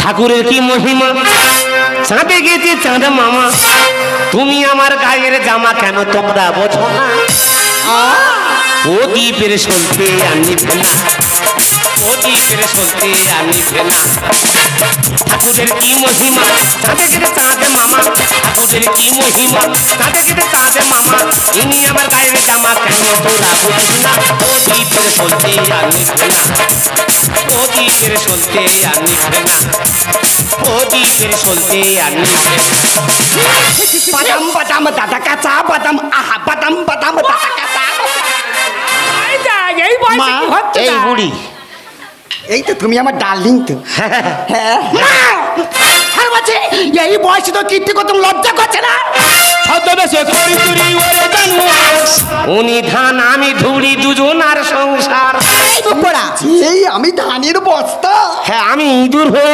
ঠাকুরের কি মহিমা, চাঁদে গেছে চাঁদ মামা, তুমি আমার গায়ের জামা কেন তোমরা বোঝো না? প্রদীপের সলতে আর নিভে না, প্রদীপের সলতে আর নিভে না। ঠাকুরের কি মহিমা, চাঁদে গেছে চাঁদ মামা, ঠাকুরের কি মহিমা, চাঁদে গেছে চাঁদ মামা, ইনি আমার গায়ের জামা কেন তোরা বুঝিস না? প্রদীপের সলতে আর নিভে না, প্রদীপের সলতে আর নিভে না, প্রদীপের সলতে আর নিভে না। বাদাম বাদাম দাদা কাঁচা বাদাম, আহা বাদাম বাদাম দাদা কাঁচা। এই বুড়ি, এই তো তুমি আমার ডার্লিং তো। হ্যাঁ এই বয়সে তো কীর্তি করতে লজ্জা করছে না? উনি ধান আমি ধুড়ি, দুজনার সংসার। এই আমি ধানের বস্তা। হ্যাঁ আমি ইঁদুর হয়ে